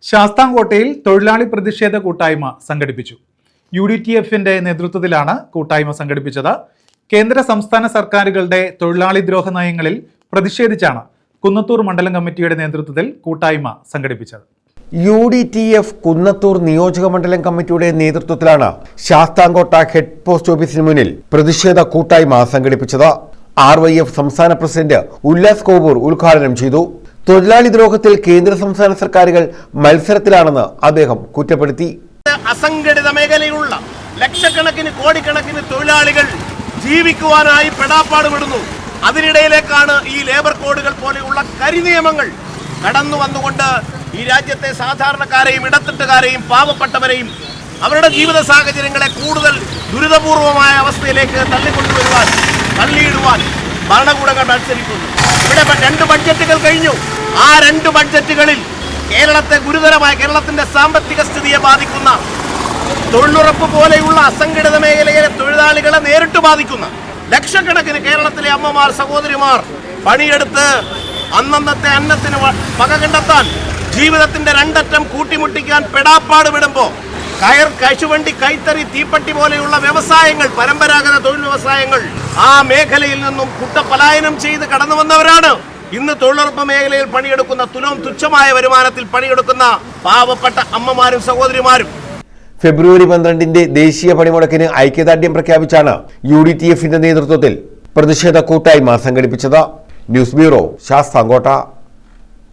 ശാസ്താംകോട്ടയിൽ തൊഴിലാളി പ്രതിഷേധ കൂട്ടായ്മ സംഘടിപ്പിച്ചു. UDTF-ന്റെ നേതൃത്വത്തിലാണ് കൂട്ടായ്മ സംഘടിപ്പിച്ചത്. കേന്ദ്ര സംസ്ഥാന സർക്കാരുകളുടെ തൊഴിലാളി ദ്രോഹ നയങ്ങളിൽ പ്രതിഷേധിച്ചാണ് കുന്നത്തൂർ മണ്ഡലം കമ്മിറ്റിയുടെ നേതൃത്വത്തിൽ കൂട്ടായ്മ സംഘടിപ്പിച്ചത്. UDTF കുന്നത്തൂർ നിയോജക മണ്ഡലം കമ്മിറ്റിയുടെ നേതൃത്വത്തിലാണ് ശാസ്താംകോട്ട ഹെഡ് പോസ്റ്റ് ഓഫീസിന് മുന്നിൽ പ്രതിഷേധ കൂട്ടായ്മ സംഘടിപ്പിച്ചത്. RYF സംസ്ഥാന പ്രസിഡന്റ് ഉല്ലാസ് കോവൂർ ഉദ്ഘാടനം ചെയ്തു. തൊഴിലാളി ദ്രോഹത്തിൽ കേന്ദ്ര സംസ്ഥാന സർക്കാരുകൾ മത്സരത്തിലാണെന്ന് അദ്ദേഹം കുറ്റപ്പെടുത്തി. അസംഘടിത മേഖലയിലുള്ള ലക്ഷക്കണക്കിന് കോടിക്കണക്കിന് തൊഴിലാളികൾ ജീവിക്കുവാനായി പെടാപ്പാടുപെടുന്നു. അതിനിടയിലേക്കാണ് ഈ ലേബർ കോഡുകൾ പോലെയുള്ള കരിനിയമങ്ങൾ കടന്നു വന്നുകൊണ്ട് ഈ രാജ്യത്തെ സാധാരണക്കാരെയും ഇടത്തട്ടുകാരെയും പാവപ്പെട്ടവരെയും അവരുടെ ജീവിത സാഹചര്യങ്ങളെ കൂടുതൽ ദുരിതപൂർവമായ അവസ്ഥയിലേക്ക് തള്ളിയിടുവാൻ ഭരണകൂടങ്ങൾ മത്സരിക്കുന്നു. ഇവിടെ 2 ബഡ്ജറ്റുകൾ കഴിഞ്ഞു. ആ 2 ബഡ്ജറ്റുകളിൽ കേരളത്തെ ഗുരുതരമായ കേരളത്തിന്റെ സാമ്പത്തിക സ്ഥിതിയെ ബാധിക്കുന്ന തൊഴിലുറപ്പ് പോലെയുള്ള അസംഘടിത മേഖലയിലെ തൊഴിലാളികളെ നേരിട്ട് ബാധിക്കുന്ന ലക്ഷക്കണക്കിന് കേരളത്തിലെ അമ്മമാർ സഹോദരിമാർ പണിയെടുത്ത് അന്നന്നത്തെ അന്നത്തിന് വക കണ്ടെത്താൻ ജീവിതത്തിന്റെ 2 അറ്റം കൂട്ടിമുട്ടിക്കാൻ പെടാപ്പാട് വിടുമ്പോൾ കശുവണ്ടി, കൈത്തറി, തീപ്പട്ടി പോലെയുള്ള വ്യവസായങ്ങൾ, പരമ്പരാഗത തൊഴിൽ വ്യവസായങ്ങൾ ആ മേഖലയിൽ നിന്നും കുട്ടപലായനം ചെയ്ത് കടന്നു വന്നവരാണ് ഇന്ന് തൊഴിലുറപ്പ് മേഖലയിൽ പണിയെടുക്കുന്ന തുച്ഛമായ വരുമാനത്തിൽ പണിയെടുക്കുന്ന പാവപ്പെട്ട അമ്മമാരും സഹോദരിമാരും. ഫെബ്രുവരി 12 ദേശീയ പണിമുടക്കിന് ഐക്യദാർഢ്യം പ്രഖ്യാപിച്ചാണ് UDTF-ന്റെ നേതൃത്വത്തിൽ പ്രതിഷേധ കൂട്ടായ്മ സംഘടിപ്പിച്ചത്. News bureau, Sasthamkotta.